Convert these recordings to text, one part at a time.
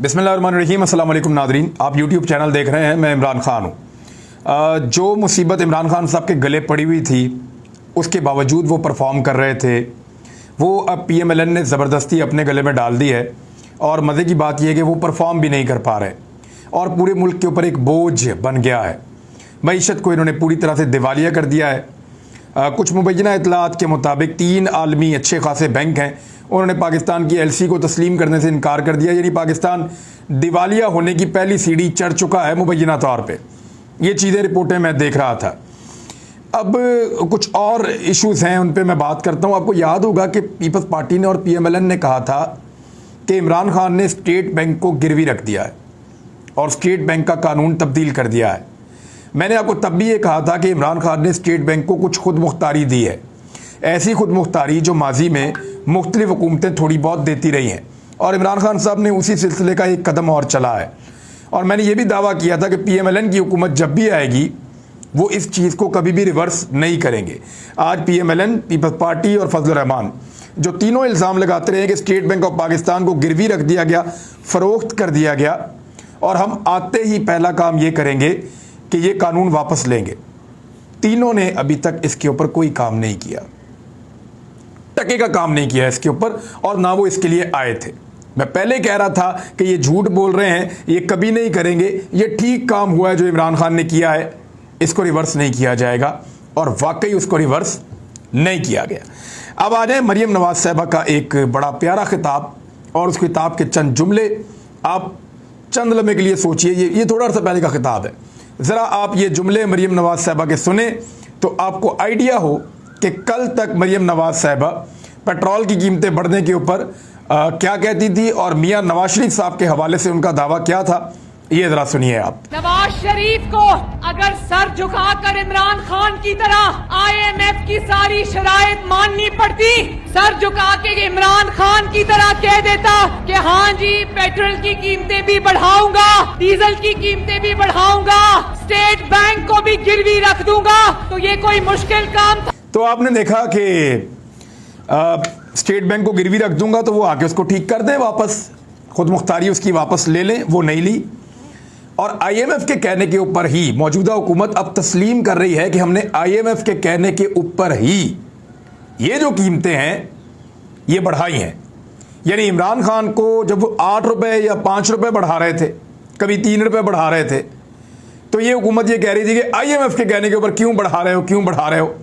बिस्मिल्लाहिर्रहमानिर्रहीम। अस्सलाम वालेकुम नादरीन, आप यूट्यूब चैनल देख रहे हैं। मैं इमरान खान हूँ। जो मुसीबत इमरान खान साहब के गले पड़ी हुई थी उसके बावजूद वो परफॉर्म कर रहे थे, वो अब PMLN ने ज़बरदस्ती अपने गले में डाल दी है। और मज़े की बात यह है कि वो परफॉर्म भी नहीं कर पा रहे और पूरे मुल्क के ऊपर एक बोझ बन गया है। मईशत को इन्होंने पूरी तरह से दिवालिया कर दिया है। कुछ मुबैना इतलात के मुताबिक 3 आलमी अच्छे खासे बैंक हैं, उन्होंने पाकिस्तान की LC को तस्लीम करने से इनकार कर दिया। यानी पाकिस्तान दिवालिया होने की पहली सीढ़ी चढ़ चुका है मुबैना तौर पे। ये चीज़ें रिपोर्टें मैं देख रहा था। अब कुछ और इश्यूज़ हैं, उन पे मैं बात करता हूँ। आपको याद होगा कि पीपल्स पार्टी ने और PMLN ने कहा था कि इमरान खान ने स्टेट बैंक को गिरवी रख दिया है और स्टेट बैंक का कानून तब्दील कर दिया है। मैंने आपको तब भी ये कहा था कि इमरान खान ने स्टेट बैंक को कुछ खुद मुख्तारी दी है, ऐसी खुद मुख्तारी जो माजी में मुख्तलिफ हुकूमतें थोड़ी बहुत देती रही हैं, और इमरान खान साहब ने उसी सिलसिले का एक कदम और चला है। और मैंने ये भी दावा किया था कि PMLN की हुकूमत जब भी आएगी वो इस चीज़ को कभी भी रिवर्स नहीं करेंगे। आज PMLN, पीपल्स पार्टी और फजल रहमान जो तीनों इल्ज़ाम लगाते रहे कि स्टेट बैंक ऑफ पाकिस्तान को गिरवी रख दिया गया, फ़रोख्त कर दिया गया, और हम आते ही पहला काम ये करेंगे कि ये कानून वापस लेंगे। तीनों ने अभी तक इसके ऊपर कोई काम नहीं किया, टके का काम नहीं किया इसके ऊपर, और ना वो इसके लिए आए थे। मैं पहले कह रहा था कि ये झूठ बोल रहे हैं, ये कभी नहीं करेंगे। ये ठीक काम हुआ है जो इमरान खान ने किया है, इसको रिवर्स नहीं किया जाएगा, और वाकई उसको रिवर्स नहीं किया गया। अब आ जाए मरियम नवाज साहबा का एक बड़ा प्यारा खिताब और उस खिताब के चंद जुमले। आप चंद लम्हे के लिए सोचिए, ये थोड़ा अर्सा पहले का खिताब है। ज़रा आप ये जुमले मरियम नवाज साहबा के सुने तो आपको आइडिया हो कि कल तक मरियम नवाज साहबा पेट्रोल की कीमतें बढ़ने के ऊपर क्या कहती थी और मियां नवाज शरीफ साहब के हवाले से उनका दावा क्या था। ये जरा सुनिए आप। नवाज शरीफ को अगर सर झुकाकर इमरान खान की तरह IMF की सारी शराइत माननी पड़ती, सर झुका के इमरान खान की तरह कह देता कि हाँ जी पेट्रोल की कीमतें भी बढ़ाऊंगा, डीजल की कीमतें भी बढ़ाऊंगा, स्टेट बैंक को भी गिरवी रख दूंगा, तो ये कोई मुश्किल काम था। तो आपने देखा कि स्टेट बैंक को गिरवी रख दूंगा तो वो आके उसको ठीक कर दे, वापस खुद मुख्तारी उसकी वापस ले लें, वो नहीं ली। और IMF के कहने के ऊपर ही मौजूदा हुकूमत अब तस्लीम कर रही है कि हमने IMF के कहने के ऊपर ही ये जो कीमतें हैं ये बढ़ाई हैं। यानी इमरान खान को जब वो 8 रुपए या 5 रुपए बढ़ा रहे थे, कभी 3 रुपए बढ़ा रहे थे, तो ये हुकूमत ये कह रही थी कि IMF के कहने के ऊपर क्यों बढ़ा रहे हो, क्यों बढ़ा रहे हो।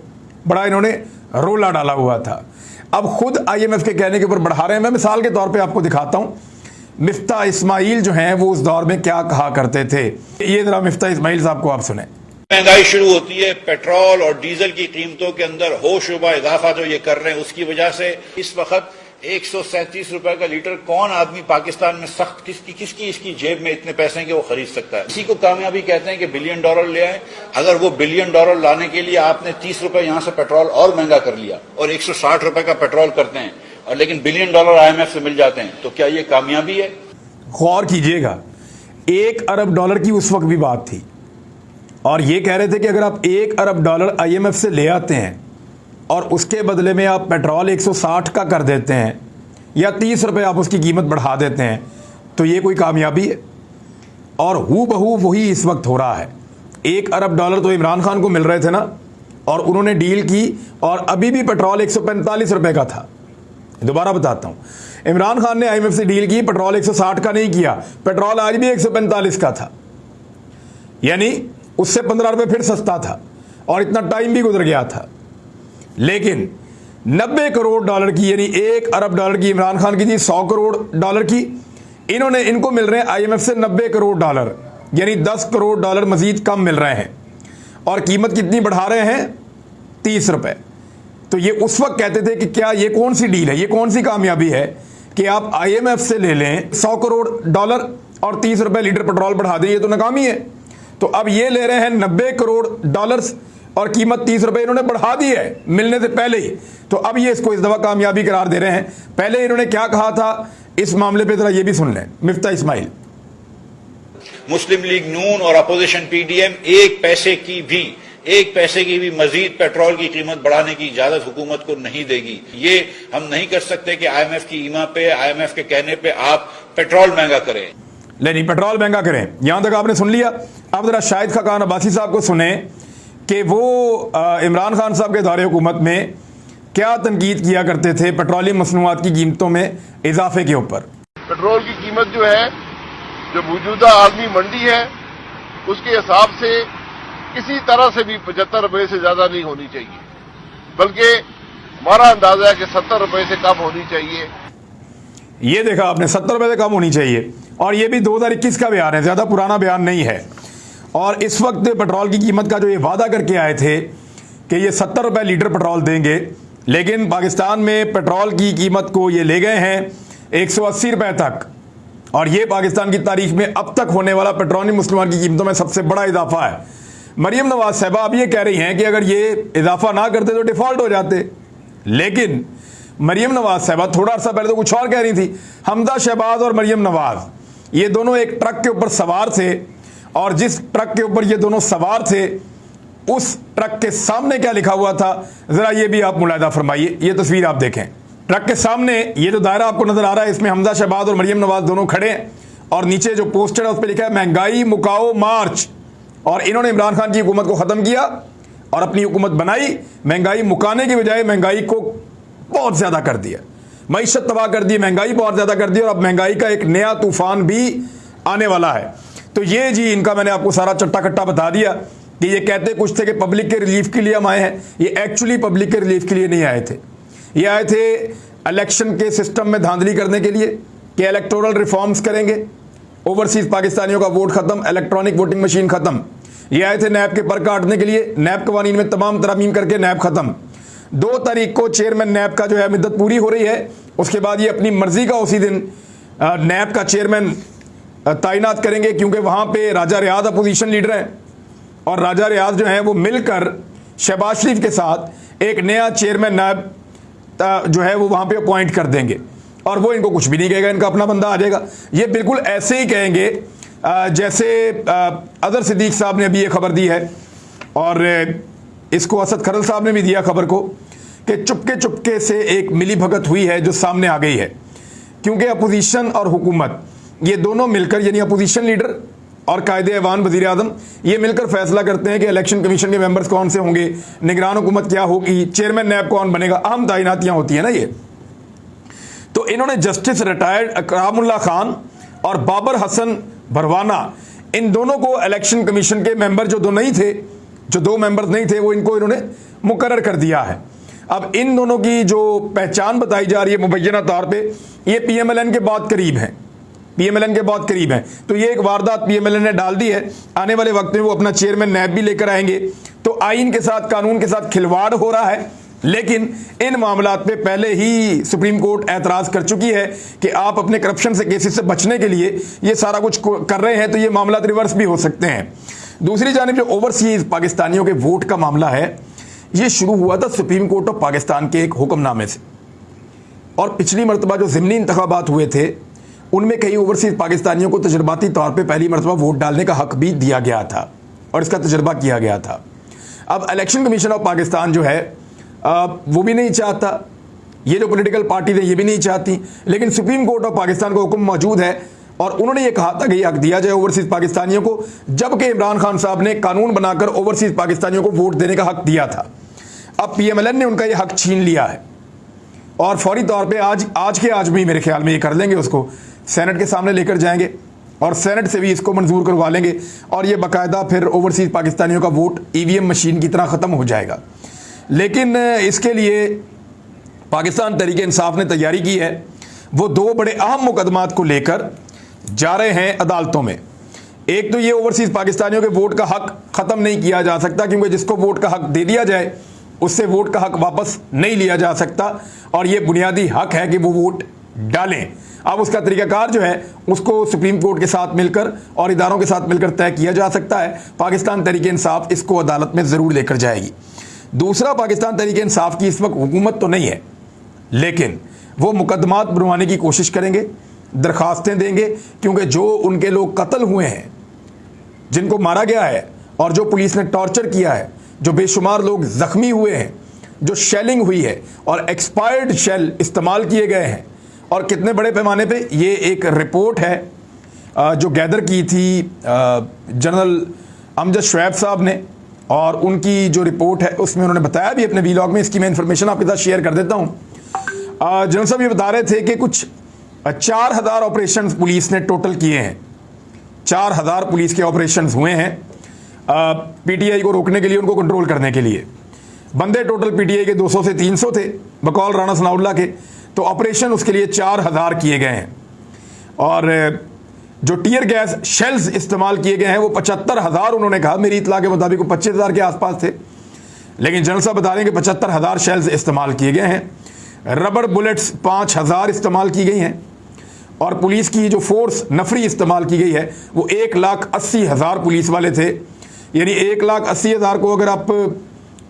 बड़ा इन्होंने रोला डाला हुआ था। अब खुद IMF के कहने के ऊपर बढ़ा रहे हैं। मैं मिसाल के तौर पे आपको दिखाता हूं, मिफ्ता इस्माइल जो हैं वो उस दौर में क्या कहा करते थे। ये जरा मिफ्ता इस्माइल साहब को आप सुने। महंगाई शुरू होती है, पेट्रोल और डीजल की कीमतों के अंदर होशरुबा इजाफा जो ये कर रहे हैं उसकी वजह से इस वक्त 137 रुपए का लीटर कौन आदमी पाकिस्तान में सख्त किसकी इसकी जेब में इतने पैसे हैं कि वो खरीद सकता है। इसी को कामयाबी कहते हैं कि $1 बिलियन ले आए। अगर वो $1 बिलियन लाने के लिए आपने 30 रुपए यहां से पेट्रोल और महंगा कर लिया और 160 रुपए का पेट्रोल करते हैं, और लेकिन $1 बिलियन IMF से मिल जाते हैं, तो क्या ये कामयाबी है? गौर कीजिएगा, $1 अरब की उस वक्त भी बात थी, और ये कह रहे थे कि अगर आप $1 अरब IMF से ले आते हैं और उसके बदले में आप पेट्रोल 160 का कर देते हैं या 30 रुपए आप उसकी कीमत बढ़ा देते हैं, तो ये कोई कामयाबी है। और हू बहू वही इस वक्त हो रहा है। $1 अरब तो इमरान खान को मिल रहे थे ना, और उन्होंने डील की, और अभी भी पेट्रोल 145 रुपए का था। दोबारा बताता हूँ, इमरान खान ने IMF से डील की, पेट्रोल 160 का नहीं किया, पेट्रोल आज भी 145 का था। यानी उससे 15 रुपए फिर सस्ता था, और इतना टाइम भी गुजर गया था। लेकिन $90 करोड़ की, यानी $1 अरब की इमरान खान की थी, $100 करोड़ की, इनको मिल रहे हैं IMF से $90 करोड़, यानी $10 करोड़ मजीद कम मिल रहे हैं। और कीमत कितनी बढ़ा रहे हैं? 30 रुपए। तो ये उस वक्त कहते थे कि क्या ये कौन सी डील है, ये कौन सी कामयाबी है कि आप IMF से ले लें $100 करोड़ और 30 रुपए लीटर पेट्रोल बढ़ा दें, ये तो नाकामी है। तो अब ये ले रहे हैं $90 करोड़ और कीमत 30 रुपए इन्होंने बढ़ा दी है मिलने से पहले ही। तो अब ये इसको इस दफा कामयाबी करार दे रहे हैं। पहले इन्होंने क्या कहा था इस मामले पे, जरा ये भी सुन लें। मिफ्ता इस्माइल। मुस्लिम लीग नून और अपोजिशन PDM एक पैसे की भी मजीद पेट्रोल की कीमत बढ़ाने की इजाजत हुकूमत को नहीं देगी। ये हम नहीं कर सकते कि IMF की ईमा पे, IMF के कहने पे आप पेट्रोल महंगा करें। नहीं, पेट्रोल महंगा करें, यहां तक आपने सुन लिया। अब जरा शाहिद खाकान अब्बासी साहब को सुने कि वो इमरान खान साहब के दौरे हुकूमत में क्या तनकीद किया करते थे पेट्रोलियम मसनूआत की कीमतों में इजाफे के ऊपर। पेट्रोल की कीमत जो है, जो मौजूदा आलमी मंडी है, उसके हिसाब से किसी तरह से भी 75 रुपए से ज्यादा नहीं होनी चाहिए, बल्कि हमारा अंदाजा है कि 70 रुपए से कम होनी चाहिए। ये देखा आपने, 70 रुपए से कम होनी चाहिए, और ये भी 2021 का बयान है, ज्यादा पुराना बयान नहीं है। और इस वक्त पेट्रोल की कीमत का जो ये वादा करके आए थे कि ये 70 रुपए लीटर पेट्रोल देंगे, लेकिन पाकिस्तान में पेट्रोल की कीमत को ये ले गए हैं 180 रुपए तक, और ये पाकिस्तान की तारीख में अब तक होने वाला पेट्रोलियम मसनूआत की कीमतों में सबसे बड़ा इजाफा है। मरियम नवाज साहबा अब ये कह रही हैं कि अगर ये इजाफा ना करते तो डिफॉल्ट हो जाते, लेकिन मरियम नवाज साहबा थोड़ा अर्सा पहले तो कुछ और कह रही थी। हमजा शहबाज और मरियम नवाज ये दोनों एक ट्रक के ऊपर सवार थे, और जिस ट्रक के ऊपर ये दोनों सवार थे उस ट्रक के सामने क्या लिखा हुआ था, जरा ये भी आप मुलाहिदा फरमाइए। ये तस्वीर आप देखें, ट्रक के सामने ये जो दायरा आपको नजर आ रहा है, इसमें हमजा शहबाज और मरियम नवाज दोनों खड़े हैं, और नीचे जो पोस्टर है उस पर लिखा है महंगाई मुकाओ मार्च। और इन्होंने इमरान खान की हुकूमत को खत्म किया और अपनी हुकूमत बनाई, महंगाई मुकाने की बजाय महंगाई को बहुत ज्यादा कर दिया, मईशत तबाह कर दी, महंगाई बहुत ज्यादा कर दी, और अब महंगाई का एक नया तूफान भी आने वाला है। तो ये जी इनका मैंने आपको सारा चट्टा कट्टा बता दिया कि ये कहते कुछ थे कि पब्लिक के रिलीफ के लिए हम आए हैं, ये एक्चुअली पब्लिक के रिलीफ के लिए नहीं आए थे। ये आए थे इलेक्शन के सिस्टम में धांधली करने के लिए कि इलेक्टोरल रिफॉर्म्स करेंगे, ओवरसीज पाकिस्तानियों का वोट खत्म, इलेक्ट्रॉनिक वोटिंग मशीन खत्म। ये आए थे नैब के पर काटने के लिए, नैब कवानीन में तमाम तरमीम करके नैब खत्म। 2 तारीख को चेयरमैन नैब का जो है मुद्दत पूरी हो रही है, उसके बाद ये अपनी मर्जी का उसी दिन नैब का चेयरमैन तैनात करेंगे, क्योंकि वहां पे राजा रियाज अपोजिशन लीडर हैं, और राजा रियाज जो है वो मिलकर शहबाज शरीफ के साथ एक नया चेयरमैन नैब जो है वो वहां पे अपॉइंट कर देंगे, और वो इनको कुछ भी नहीं कहेगा, इनका अपना बंदा आ जाएगा। ये बिल्कुल ऐसे ही कहेंगे जैसे अदर सिद्दीक साहब ने अभी ये खबर दी है, और इसको असद खरल साहब ने भी दिया खबर को, कि चुपके चुपके से एक मिली भगत हुई है जो सामने आ गई है, क्योंकि अपोजिशन और हुकूमत ये दोनों मिलकर, यानी अपोजिशन लीडर और कायदे ऐवान वज़ीर आज़म, ये मिलकर फैसला करते हैं कि इलेक्शन कमीशन के मेंबर्स कौन से होंगे, निगरान हुकूमत क्या होगी, चेयरमैन नैब कौन बनेगा, अहम तैनातियां होती है ना ये। तो इन्होंने जस्टिस रिटायर्ड अकरामुल्लाह खान और बाबर हसन भरवाना, इन दोनों को इलेक्शन कमीशन के मेंबर जो 2 नहीं थे, जो 2 मेंबर्स नहीं थे, वो इनको इन्होंने मुकर्रर कर दिया है। अब इन दोनों की जो पहचान बताई जा रही है मुबैना तौर पे, ये PMLN के बहुत करीब हैं, PMLN के बहुत करीब हैं। तो ये एक वारदात PMLN ने डाल दी है, आने वाले वक्त में वो अपना चेयरमैन नैब भी लेकर आएंगे। तो आइन के साथ, कानून के साथ खिलवाड़ हो रहा है, लेकिन इन मामलात पे पहले ही सुप्रीम कोर्ट एतराज कर चुकी है कि आप अपने करप्शन से, केसेस से बचने के लिए ये सारा कुछ कर रहे हैं, तो ये मामला रिवर्स भी हो सकते हैं। दूसरी जानिब जो ओवरसीज पाकिस्तानियों के वोट का मामला है, ये शुरू हुआ था सुप्रीम कोर्ट ऑफ पाकिस्तान के एक हुक्मनामे से, और पिछली मरतबा जो ज़िमनी इंतखाबात हुए थे उनमें कई ओवरसीज पाकिस्तानियों को तजर्बाती तौर पे पहली मरतबा वोट डालने का हक भी दिया गया था, और इसका तजर्बा किया गया था। अब इलेक्शन कमीशन ऑफ पाकिस्तान जो है वो भी नहीं चाहता, ये जो पॉलिटिकल पार्टी है ये भी नहीं चाहती, लेकिन सुप्रीम कोर्ट ऑफ पाकिस्तान का हुक्म मौजूद है, और उन्होंने ये कहा था कि हक दिया जाए ओवरसीज पाकिस्तानियों को, जबकि इमरान खान साहब ने कानून बनाकर ओवरसीज पाकिस्तानियों को वोट देने का हक दिया था। अब PMLN ने उनका ये हक छीन लिया है, और फौरी तौर पे आज में ही मेरे ख्याल में ये कर लेंगे, उसको सेनेट के सामने लेकर जाएंगे, और सेनेट से भी इसको मंजूर करवा लेंगे, और ये बाकायदा फिर ओवरसीज पाकिस्तानियों का वोट EVM मशीन की तरह ख़त्म हो जाएगा। लेकिन इसके लिए पाकिस्तान तहरीक इंसाफ ने तैयारी की है, वो 2 बड़े अहम मुकदमात को लेकर जा रहे हैं अदालतों में। एक तो ये ओवरसीज पाकिस्तानियों के वोट का हक ख़त्म नहीं किया जा सकता, क्योंकि जिसको वोट का हक दे दिया जाए उससे वोट का हक वापस नहीं लिया जा सकता, और ये बुनियादी हक है कि वो वोट डालें। अब उसका तरीकाकार जो है उसको सुप्रीम कोर्ट के साथ मिलकर और इदारों के साथ मिलकर तय किया जा सकता है। पाकिस्तान तहरीक इंसाफ इसको अदालत में ज़रूर लेकर जाएगी। दूसरा, पाकिस्तान तहरीक इंसाफ की इस वक्त हुकूमत तो नहीं है, लेकिन वो मुकदमात बनवाने की कोशिश करेंगे, दरखास्तें देंगे, क्योंकि जो उनके लोग कत्ल हुए हैं, जिनको मारा गया है, और जो पुलिस ने टॉर्चर किया है, जो बेशुमार लोग ज़ख्मी हुए हैं, जो शेलिंग हुई है और एक्सपायर्ड शेल इस्तेमाल किए गए हैं, और कितने बड़े पैमाने पे, ये एक रिपोर्ट है जो गैदर की थी जनरल अमजद शुएब साहब ने, और उनकी जो रिपोर्ट है उसमें उन्होंने बताया भी अपने वीलॉग में, इसकी मैं इन्फॉर्मेशन आपके साथ शेयर कर देता हूँ। जनरल साहब ये बता रहे थे कि कुछ 4000 ऑपरेशन पुलिस ने टोटल किए हैं, 4000 पुलिस के ऑपरेशन हुए हैं पीटीआई को रोकने के लिए, उनको कंट्रोल करने के लिए। बंदे टोटल पीटीआई के 200 से 300 थे बकौल राणा सनाउल्लाह के, तो ऑपरेशन उसके लिए 4000 किए गए हैं। और जो टीयर गैस शेल्स इस्तेमाल किए गए हैं वो 75,000 उन्होंने कहा, मेरी इतला के मुताबिक वो 25,000 के आसपास थे, लेकिन जनरल साहब बता रहे हैं कि 75,000 शेल्स इस्तेमाल किए गए हैं। रबड़ बुलेट्स 5,000 इस्तेमाल की गई हैं, और पुलिस की जो फोर्स नफरी इस्तेमाल की गई है वो 1,80,000 पुलिस वाले थे। यानी 1,80,000 को अगर आप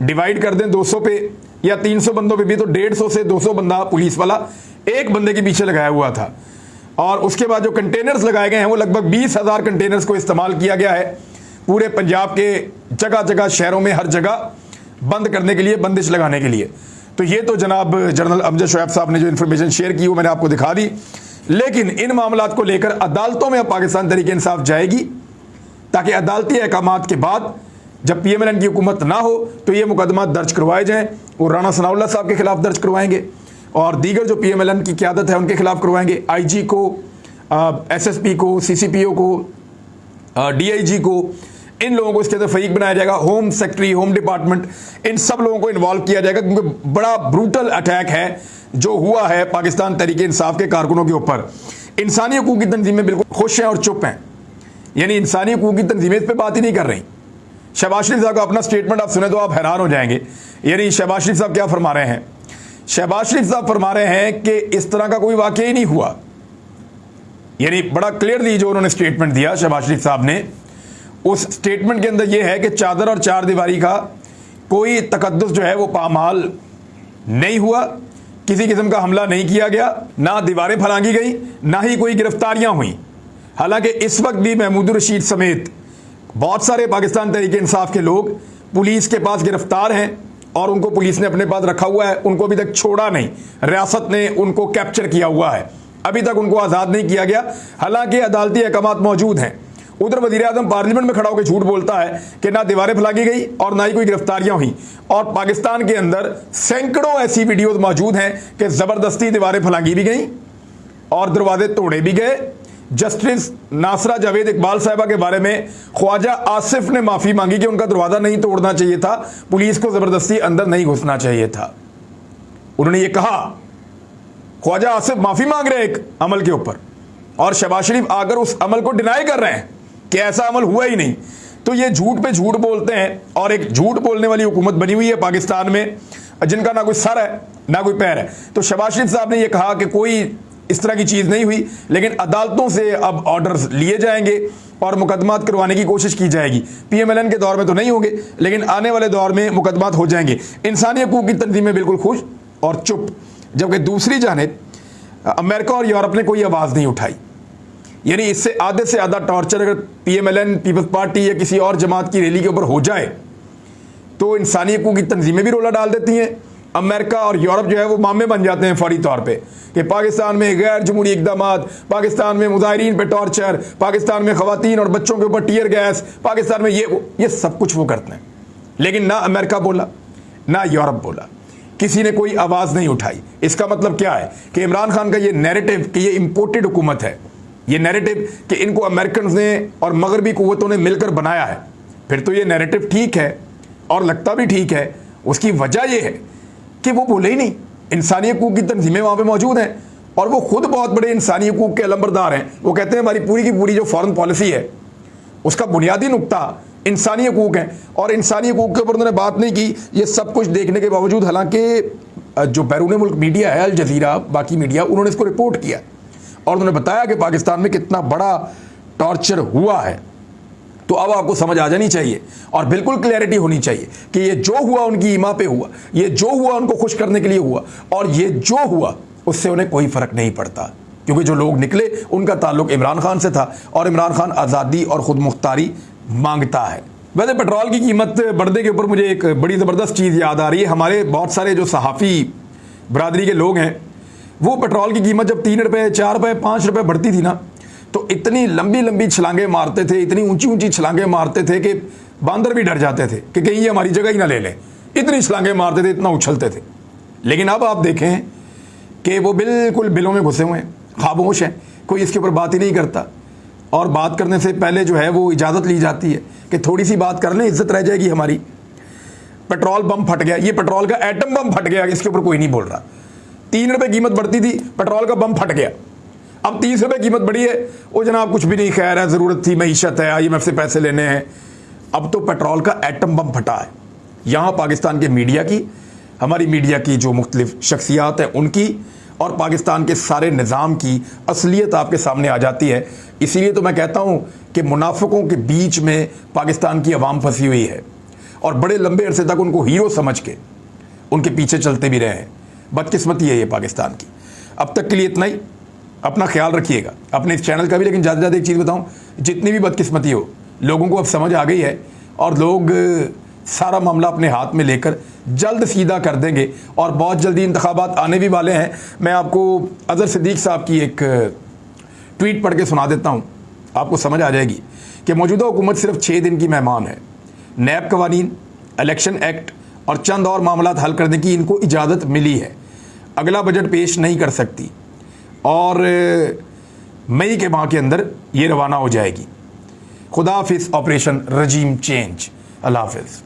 डिवाइड कर दें 200 पे या 300 बंदों पे भी, तो 150 से 200 बंदा पुलिस वाला एक बंदे के पीछे लगाया हुआ था। और उसके बाद जो कंटेनर्स लगाए गए हैं वो लगभग 20,000 कंटेनर्स को इस्तेमाल किया गया है पूरे पंजाब के जगह जगह शहरों में, हर जगह बंद करने के लिए, बंदिश लगाने के लिए। तो ये तो जनाब जनरल अमजद शुएब साहब ने जो इन्फॉर्मेशन शेयर की वो मैंने आपको दिखा दी। लेकिन इन मामलात को लेकर अदालतों में अब पाकिस्तान तहरीक इंसाफ जाएगी, ताकि अदालती अहकामात के बाद जब PMLN की हुकूमत ना हो तो ये मुकदमा दर्ज करवाए जाएं। वो राणा सनाउल्लाह साहब के खिलाफ दर्ज करवाएंगे और दीगर जो PMLN की क़यादत है उनके खिलाफ करवाएंगे, IG को, SSP को, CCPO को, DIG को, इन लोगों को इसके अंदर फरीक बनाया जाएगा। होम सेक्रेटरी, होम डिपार्टमेंट, इन सब लोगों को इन्वॉल्व किया जाएगा, क्योंकि बड़ा ब्रूटल अटैक है जो हुआ है पाकिस्तान तहरीक इंसाफ के कारकुनों के ऊपर। इंसानी हकूक़ की तंजीमें बिल्कुल खुश हैं और चुप हैं, यानी इंसानी हकूक़ की तंजीमें इस पर बात ही नहीं कर रही। शहबाज शरीफ साहब का अपना स्टेटमेंट आप सुने तो आप हैरान हो जाएंगे। यानी शहबाज शरीफ साहब क्या फरमा रहे हैं? शहबाज शरीफ साहब फरमा रहे हैं कि इस तरह का कोई वाक़या ही नहीं हुआ। यानी बड़ा क्लियरली जो उन्होंने स्टेटमेंट दिया शहबाज शरीफ साहब ने, उस स्टेटमेंट के अंदर यह है कि चादर और चार दीवारी का कोई तकद्दुस जो है वो पामाल नहीं हुआ, किसी किस्म का हमला नहीं किया गया, ना दीवारें फलांगी गई, ना ही कोई गिरफ्तारियां हुई। हालांकि इस वक्त भी महमूद रशीद समेत बहुत सारे पाकिस्तान तहरीक इंसाफ के लोग पुलिस के पास गिरफ्तार हैं और उनको पुलिस ने अपने पास रखा हुआ है, उनको अभी तक छोड़ा नहीं, रियासत ने उनको कैप्चर किया हुआ है, अभी तक उनको आज़ाद नहीं किया गया। हालांकि अदालती अहकामात मौजूद हैं। उधर वज़ीर आज़म पार्लियामेंट में खड़ा होकर झूठ बोलता है कि ना दीवारें फैलाई गई और ना ही कोई गिरफ्तारियां हुई, और पाकिस्तान के अंदर सैकड़ों ऐसी वीडियोज मौजूद हैं कि ज़बरदस्ती दीवारें फैलाई भी गई और दरवाजे तोड़े भी गए। जस्टिस नासरा जावेद इकबाल साहिबा के बारे में ख्वाजा आसिफ ने माफ़ी मांगी कि उनका दरवाज़ा नहीं तोड़ना चाहिए था, पुलिस को ज़बरदस्ती अंदर नहीं घुसना चाहिए था। उन्होंने ये कहा, ख्वाजा आसिफ माफ़ी मांग रहे एक अमल के ऊपर और शहबाज शरीफ आकर उस अमल को डिनाई कर रहे हैं कि ऐसा अमल हुआ ही नहीं। तो ये झूठ पे झूठ बोलते हैं और एक झूठ बोलने वाली हुकूमत बनी हुई है पाकिस्तान में, जिनका ना कोई सर है ना कोई पैर है। तो शहबाज शरीफ साहब ने यह कहा कि कोई इस तरह की चीज़ नहीं हुई, लेकिन अदालतों से अब ऑर्डर्स लिए जाएंगे और मुकदमात करवाने की कोशिश की जाएगी। PMLN के दौर में तो नहीं होंगे, लेकिन आने वाले दौर में मुकदमात हो जाएंगे। इंसानी हकूक़ की तंजीमें बिल्कुल खुश और चुप, जबकि दूसरी जानिब अमेरिका और यूरोप ने कोई आवाज़ नहीं उठाई। यानी इससे आधे से आधा टॉर्चर अगर PMLN, पीपल्स पार्टी या किसी और जमात की रैली के ऊपर हो जाए तो इंसानी हकूक़ की तंजीमें भी रोला डाल देती हैं। अमेरिका और यूरोप जो है वो मामे बन जाते हैं फौरी तौर पे कि पाकिस्तान में गैर जमहूरी इक़दामात, पाकिस्तान में मुजाहिरीन पे टॉर्चर, पाकिस्तान में ख़वातीन और बच्चों के ऊपर टीयर गैस, पाकिस्तान में ये सब कुछ वो करते हैं। लेकिन ना अमेरिका बोला ना यूरोप बोला, किसी ने कोई आवाज़ नहीं उठाई। इसका मतलब क्या है कि इमरान खान का ये नैरेटिव कि ये इम्पोर्टेड हुकूमत है, ये नैरेटिव कि इनको अमेरिकन ने और मगरबी कुव्वतों ने मिलकर बनाया है, फिर तो ये नैरेटिव ठीक है और लगता भी ठीक है। उसकी वजह यह है कि वो बोले ही नहीं। इंसानी हकूक़ की तंजीमें वहाँ पे मौजूद हैं और वो खुद बहुत बड़े इंसानी हकूक़ के अलंबरदार हैं। वो कहते हैं हमारी पूरी की पूरी जो फॉरेन पॉलिसी है उसका बुनियादी नुक्ता इंसानी हकूक़ है, और इंसानी हकूक़ के ऊपर उन्होंने बात नहीं की। ये सब कुछ देखने के बावजूद, हालांकि जो बैरून मुल्क मीडिया है, अल जज़ीरा, बाकी मीडिया, उन्होंने इसको रिपोर्ट किया और उन्होंने बताया कि पाकिस्तान में कितना बड़ा टॉर्चर हुआ है। तो अब आपको समझ आ जानी चाहिए और बिल्कुल क्लैरिटी होनी चाहिए कि ये जो हुआ उनकी ईमा पे हुआ, ये जो हुआ उनको खुश करने के लिए हुआ, और ये जो हुआ उससे उन्हें कोई फ़र्क नहीं पड़ता, क्योंकि जो लोग निकले उनका ताल्लुक इमरान खान से था और इमरान खान आज़ादी और ख़ुद मुख्तारी मांगता है। वैसे पेट्रोल की कीमत बढ़ने के ऊपर मुझे एक बड़ी ज़बरदस्त चीज़ याद आ रही है। हमारे बहुत सारे जो सहाफ़ी बरादरी के लोग हैं, वो पेट्रोल की कीमत जब 3 रुपये, 4 रुपये, 5 रुपये बढ़ती थी ना, तो इतनी लंबी लंबी छलांगे मारते थे, इतनी ऊंची ऊंची छलांगे मारते थे कि बांदर भी डर जाते थे कि कहीं ये हमारी जगह ही ना ले लें। इतनी छलांगे मारते थे, इतना उछलते थे। लेकिन अब आप देखें कि वो बिल्कुल बिलों में घुसे हुए हैं, खामोश हैं, कोई इसके ऊपर बात ही नहीं करता। और बात करने से पहले जो है वो इजाज़त ली जाती है कि थोड़ी सी बात कर लें, इज्जत रह जाएगी हमारी। पेट्रोल बम फट गया, ये पेट्रोल का एटम बम फट गया, इसके ऊपर कोई नहीं बोल रहा। 3 रुपए कीमत बढ़ती थी, पेट्रोल का बम फट गया, अब 30 रुपए कीमत बढ़ी है, वो जनाब कुछ भी नहीं, खैर है, ज़रूरत थी, मईशत है, IMF से पैसे लेने हैं। अब तो पेट्रोल का एटम बम फटा है। यहाँ पाकिस्तान के मीडिया की, हमारी मीडिया की जो मुख्तलिफ शख्सियात हैं उनकी, और पाकिस्तान के सारे निज़ाम की असलियत आपके सामने आ जाती है। इसीलिए तो मैं कहता हूँ कि मुनाफिकों के बीच में पाकिस्तान की आवाम फंसी हुई है, और बड़े लंबे अरसे तक उनको हीरो समझ के उनके पीछे चलते भी रहे हैं। बदकिस्मती है ये पाकिस्तान की। अब तक के लिए इतना ही, अपना ख्याल रखिएगा, अपने इस चैनल का भी। लेकिन ज़्यादा से ज़्यादा एक चीज़ बताऊँ, जितनी भी बदकिस्मती हो, लोगों को अब समझ आ गई है, और लोग सारा मामला अपने हाथ में लेकर जल्द सीधा कर देंगे, और बहुत जल्दी इंतखाबात आने भी वाले हैं। मैं आपको अज़हर सिद्दीक साहब की एक ट्वीट पढ़ के सुना देता हूँ, आपको समझ आ जाएगी कि मौजूदा हुकूमत सिर्फ 6 दिन की मेहमान है। नैब कवानीन, इलेक्शन एक्ट और चंद और मामलात हल करने की इनको इजाज़त मिली है। अगला बजट पेश नहीं कर सकती, और मई के माह के अंदर ये रवाना हो जाएगी। खुदा हाफिज़। Operation रजीम change. अल्लाह हाफिज़।